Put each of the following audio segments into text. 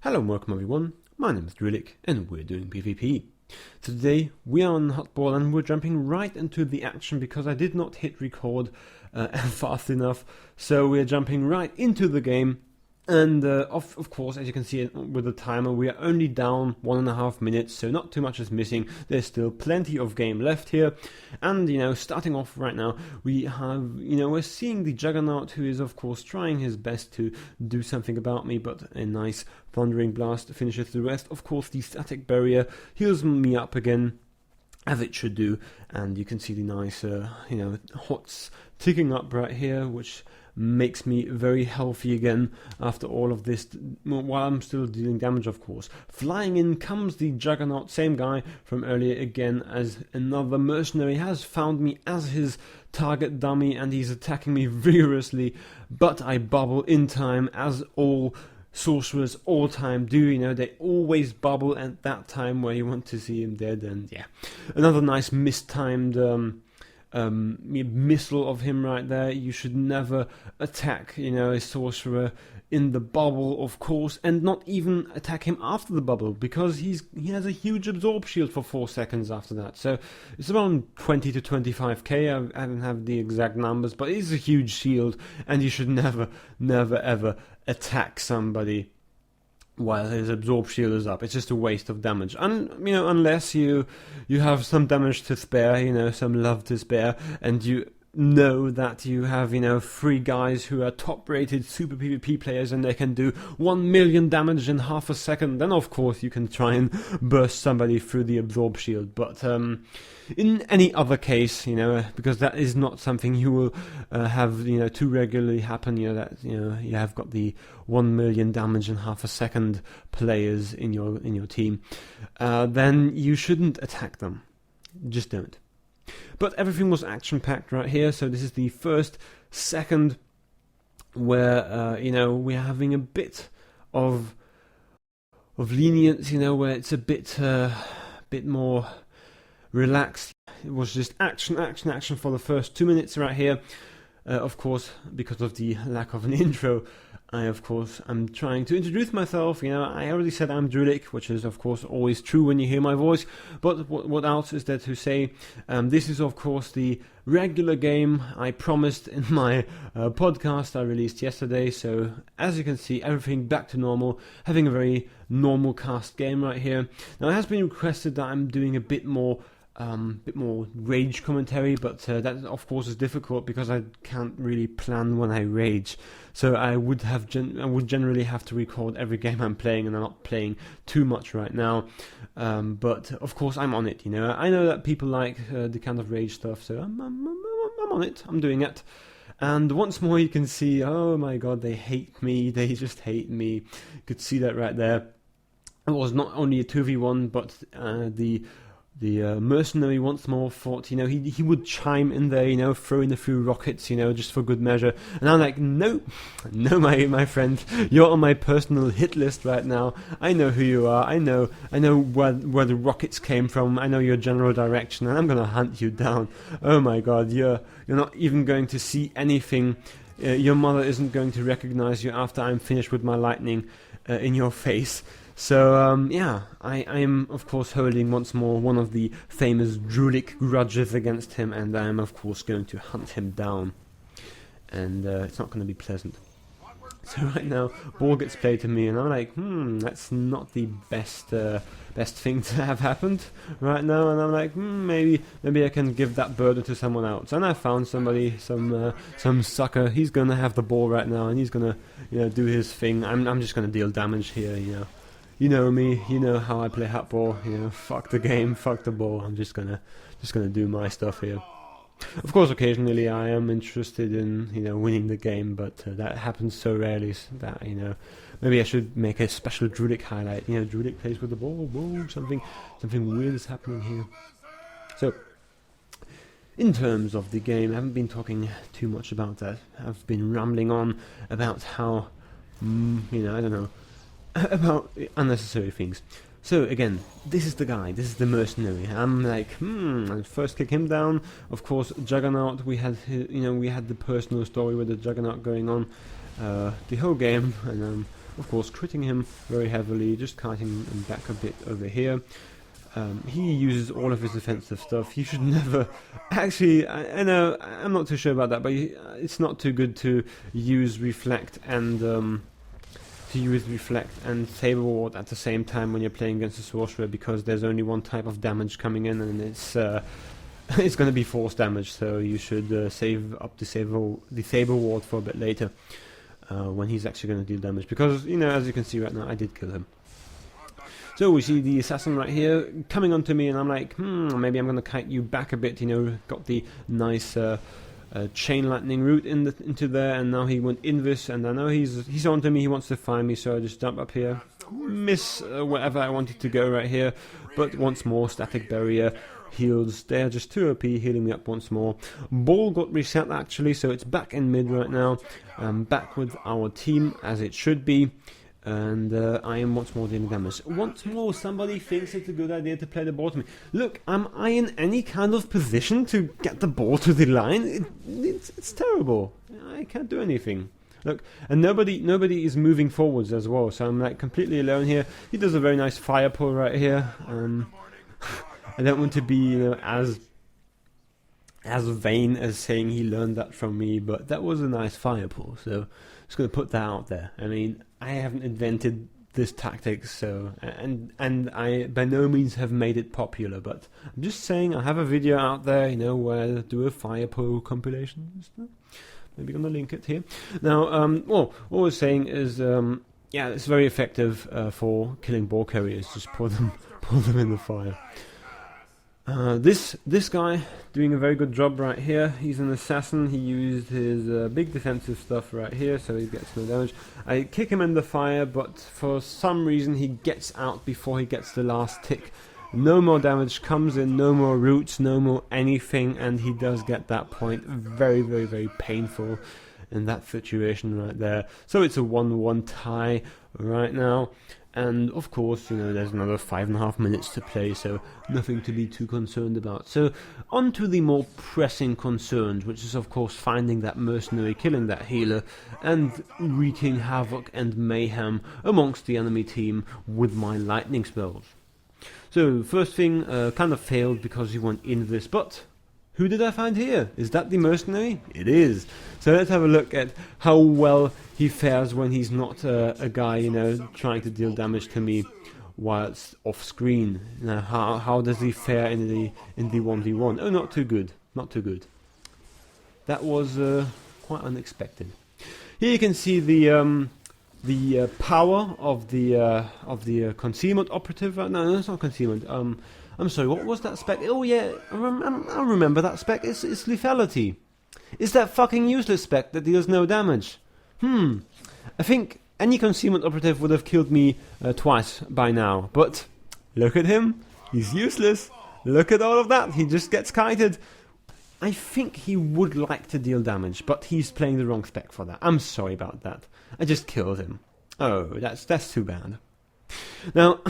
Hello and welcome everyone, my name is Drewlik and we're doing PvP. Today we are on Huttball and we're jumping right into the action because I did not hit record fast enough, so we're jumping right into the game. And of course, as you can see with the timer, we are only down 1.5 minutes, so not too much is missing. There's still plenty of game left here. And, starting off right now, we have, we're seeing the Juggernaut, who is, of course, trying his best to do something about me, but a nice Thundering Blast finishes the rest. Of course, the Static Barrier heals me up again, as it should do. And you can see the nice, hots ticking up right here, which makes me very healthy again after all of this, while I'm still dealing damage, of course. Flying in comes the Juggernaut, same guy from earlier again, as another mercenary has found me as his target dummy and he's attacking me vigorously, but I bubble in time, as all sorcerers all time do. They always bubble at that time where you want to see him dead. And yeah, another nice mistimed missile of him right there. You should never attack, a sorcerer in the bubble, of course, and not even attack him after the bubble, because he has a huge absorb shield for 4 seconds after that. So it's around 20 to 25k. I don't have the exact numbers, but it's a huge shield, and you should never ever attack somebody while his absorb shield is up. It's just a waste of damage. And unless you have some damage to spare, some love to spare, and you know that you have 3 guys who are top rated super PvP players and they can do 1 million damage in half a second, then of course you can try and burst somebody through the absorb shield. But in any other case, because that is not something you will have too regularly happen, that you have got the 1 million damage in half a second players in your team, then you shouldn't attack them. Just don't. But everything was action-packed right here, so this is the first second where we're having a bit of lenience, where it's a bit more relaxed. It was just action for the first 2 minutes right here. Of course, because of the lack of an intro, I'm trying to introduce myself. I already said I'm Drewlik, which is of course always true when you hear my voice. But what else is there to say? This is of course the regular game I promised in my podcast I released yesterday. So as you can see, everything back to normal, having a very normal cast game right here. Now it has been requested that I'm doing a bit more rage commentary, but that of course is difficult because I can't really plan when I rage. So I would generally have to record every game I'm playing, and I'm not playing too much right now. But of course I'm on it. I know that people like the kind of rage stuff, so I'm on it. I'm doing it. And once more you can see, oh my god, they hate me. They just hate me. You could see that right there. It was not only a 2v1, but the mercenary once more thought, he would chime in there, throwing a few rockets, just for good measure. And I'm like, no, my friend, you're on my personal hit list right now. I know who you are. I know where the rockets came from. I know your general direction, and I'm gonna hunt you down. Oh my god, you're not even going to see anything. Your mother isn't going to recognize you after I'm finished with my lightning in your face. So, I am, of course, holding once more one of the famous Drewlik grudges against him, and I am, of course, going to hunt him down. And it's not going to be pleasant. So right now, ball gets played to me, and I'm like, that's not the best thing to have happened right now. And I'm like, maybe I can give that burden to someone else. And I found somebody, some sucker. He's going to have the ball right now, and he's going to, do his thing. I'm just going to deal damage here, You know me, you know how I play Huttball, fuck the game, fuck the ball. I'm just gonna do my stuff here. Of course, occasionally I am interested in, winning the game, but that happens so rarely that, maybe I should make a special Drewlik highlight. Drewlik plays with the ball, whoa, something weird is happening here. So, in terms of the game, I haven't been talking too much about that. I've been rambling on about how, I don't know, about unnecessary things. So again, this is the guy, this is the mercenary. I'm like, I'll first kick him down. Of course, Juggernaut, we had the personal story with the Juggernaut going on the whole game, and of course, critting him very heavily, just kiting him back a bit over here. He uses all of his defensive stuff. You should never... Actually, I know, I'm not too sure about that, but it's not too good to use Reflect and... Saber Ward at the same time when you're playing against a Sorcerer, because there's only one type of damage coming in, and it's it's going to be force damage, so you should save up the Saber Ward for a bit later, when he's actually going to deal damage, because, you know, as you can see right now, I did kill him. So we see the assassin right here coming onto me, and I'm like, maybe I'm going to kite you back a bit, you know, got the nice chain lightning route into there, and now he went invis, and I know he's onto me, he wants to find me, so I just jump up here, miss wherever I wanted to go right here, but once more, static barrier, heals, they're just 2 OP, healing me up once more. Ball got reset actually, so it's back in mid right now, back with our team as it should be. And I am once more dealing damage. Once more, somebody thinks it's a good idea to play the ball to me. Look, am I in any kind of position to get the ball to the line? It's terrible. I can't do anything. Look, and nobody is moving forwards as well, so I'm like completely alone here. He does a very nice fire pull right here. I don't want to be, you know, as vain as saying he learned that from me, but that was a nice fire pull, so I'm just going to put that out there. I mean, I haven't invented this tactic, so and I by no means have made it popular, but I'm just saying I have a video out there, you know, where I do a fire pull compilation. Maybe gonna link it here. Now, well, what we're saying is, yeah, it's very effective for killing ball carriers. Just pull them in the fire. This guy doing a very good job right here. He's an assassin. He used his big defensive stuff right here, so he gets no damage. I kick him in the fire, but for some reason he gets out before he gets the last tick. No more damage comes in, no more roots, no more anything, and he does get that point. Very, very, very painful in that situation right there. So it's a 1-1 tie right now. And of course, you know, there's another 5.5 minutes to play, so nothing to be too concerned about. So on to the more pressing concerns, which is of course finding that mercenary, killing that healer, and wreaking havoc and mayhem amongst the enemy team with my lightning spells. So first thing, kind of failed because he went in this, but who did I find here? Is that the mercenary? It is. So let's have a look at how well he fares when he's not a guy, you know, trying to deal damage to me while it's off screen. Now, how does he fare in the 1v1? Oh, not too good. Not too good. That was quite unexpected. Here you can see the power of the concealment operative. No, it's not concealment. I'm sorry, what was that spec? Oh yeah, I remember that spec. It's lethality. It's that fucking useless spec that deals no damage. I think any concealment operative would have killed me twice by now. But look at him. He's useless. Look at all of that. He just gets kited. I think he would like to deal damage, but he's playing the wrong spec for that. I'm sorry about that. I just killed him. Oh, that's too bad. Now,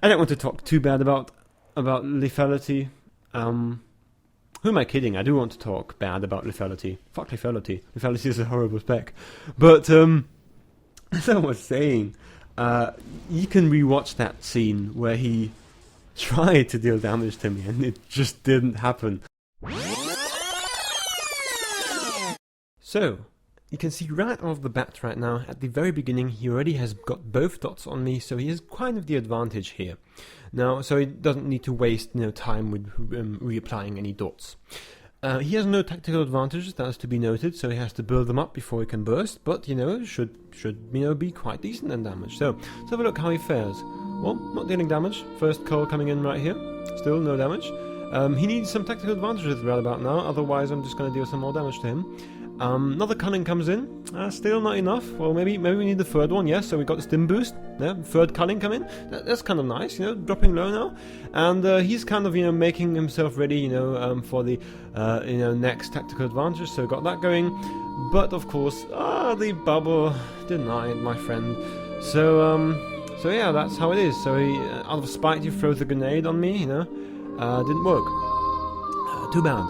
I don't want to talk too bad about lethality. Who am I kidding? I do want to talk bad about lethality. Fuck lethality. Lethality is a horrible spec. But as I was saying, you can rewatch that scene where he tried to deal damage to me and it just didn't happen. So, you can see right off the bat right now, at the very beginning, he already has got both dots on me, so he has kind of the advantage here. Now, so he doesn't need to waste time with reapplying any dots. He has no tactical advantages, that is to be noted, so he has to build them up before he can burst, but, should be quite decent in damage. So, let's have a look how he fares. Well, not dealing damage. First call coming in right here. Still no damage. He needs some tactical advantages right about now, otherwise I'm just going to deal some more damage to him. Another cunning comes in, still not enough. Well, maybe we need the third one, yes, so we got the stim boost, yeah, third cunning come in, that's kind of nice, dropping low now, and he's kind of, making himself ready, for the, next tactical advantage, so got that going, but of course, the bubble denied, my friend, so yeah, that's how it is, so he, out of spite, he throws a grenade on me, didn't work. Too bad.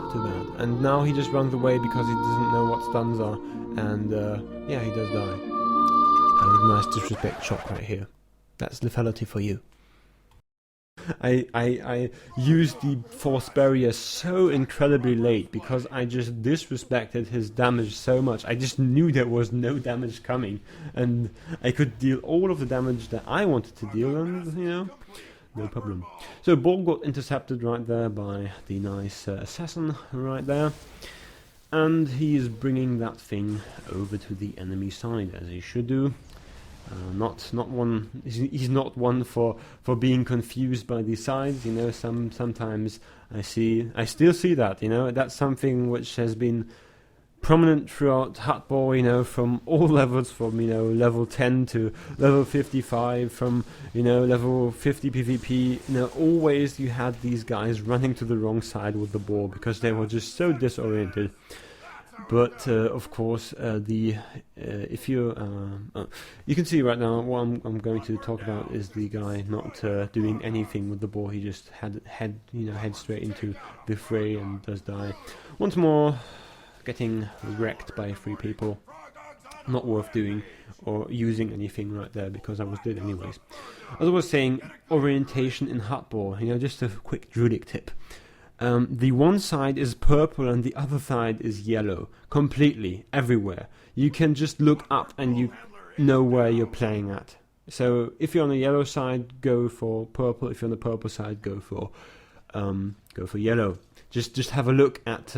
And now he just runs away because he doesn't know what stuns are. And, yeah, he does die. Nice disrespect shot right here. That's lethality for you. I used the force barrier so incredibly late because I just disrespected his damage so much. I just knew there was no damage coming, and I could deal all of the damage that I wanted to deal, and you know, no problem. So ball got intercepted right there by the nice assassin right there, and he is bringing that thing over to the enemy side as he should do. Not one. He's not one for being confused by the sides. You know, sometimes I still see that. You know, that's something which has been prominent throughout Huttball. You know, from all levels, from level 10 to level 55, from level 50 PvP. You know, always you had these guys running to the wrong side with the ball because they were just so disoriented. But of course, if you can see right now what I'm going to talk about is the guy not doing anything with the ball. He just head straight into the fray and does die once more, getting wrecked by 3 people. Not worth doing or using anything right there because I was dead anyways. As I was saying, orientation in Huttball. You know, just a quick Drewlik tip. The one side is purple and the other side is yellow, completely, everywhere. You can just look up and you know where you're playing at. So if you're on the yellow side, go for purple. If you're on the purple side, go for yellow. Just have a look at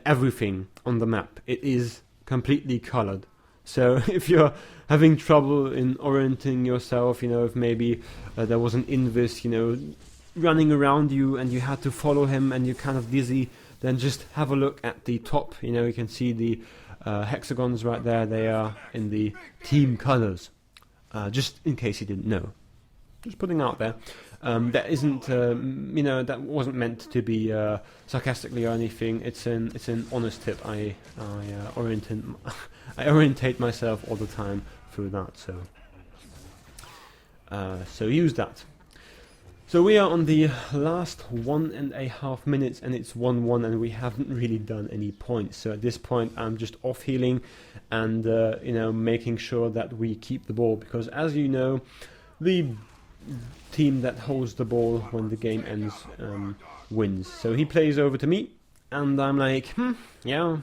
everything on the map. It is completely colored. So if you're having trouble in orienting yourself, if maybe there was an invis, running around you and you had to follow him and you're kind of dizzy, then just have a look at the top. You can see the hexagons right there. They are in the team colors, just in case you didn't know. Just putting out there. That isn't that wasn't meant to be sarcastically or anything. It's an honest tip. I orientate myself all the time through that, so use that. So we are on the last 1.5 minutes and it's 1-1 and we haven't really done any points. So at this point I'm just off healing and making sure that we keep the ball, because as you know, the team that holds the ball when the game ends wins. So he plays over to me and I'm like, yeah,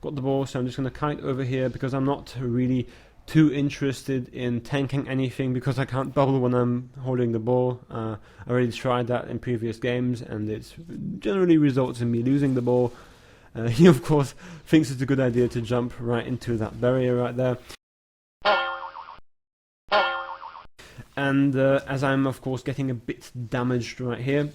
got the ball, so I'm just going to kite over here because I'm not really too interested in tanking anything because I can't bubble when I'm holding the ball. I already tried that in previous games and it generally results in me losing the ball. He of course thinks it's a good idea to jump right into that barrier right there. And as I'm of course getting a bit damaged right here,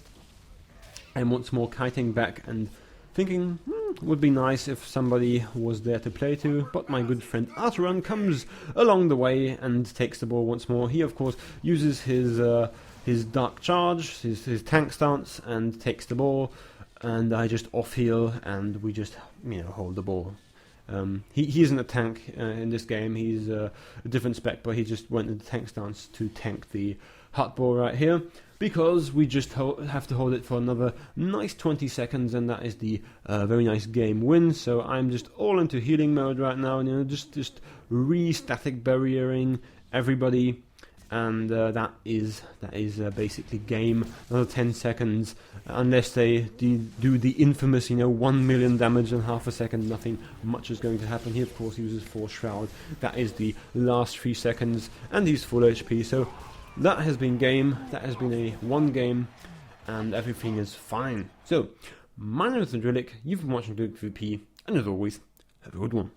I'm once more kiting back and thinking, would be nice if somebody was there to play to, but my good friend Arturan comes along the way and takes the ball once more. He of course uses his dark charge, his tank stance, and takes the ball, and I just off heal and we just hold the ball. He isn't a tank in this game. He's a different spec, but he just went into tank stance to tank the Huttball right here, because we just have to hold it for another nice 20 seconds, and that is the very nice game win. So I'm just all into healing mode right now, just re-static barriering everybody, and that is basically game. Another 10 seconds, unless they do the infamous 1 million damage in half a second, nothing much is going to happen. He of course uses Force Shroud. That is the last 3 seconds, and he's full HP. So that has been game. That has been a 1 game, and everything is fine. So my name is Drewlik. You've been watching Drewlik PvP, and as always, have a good one.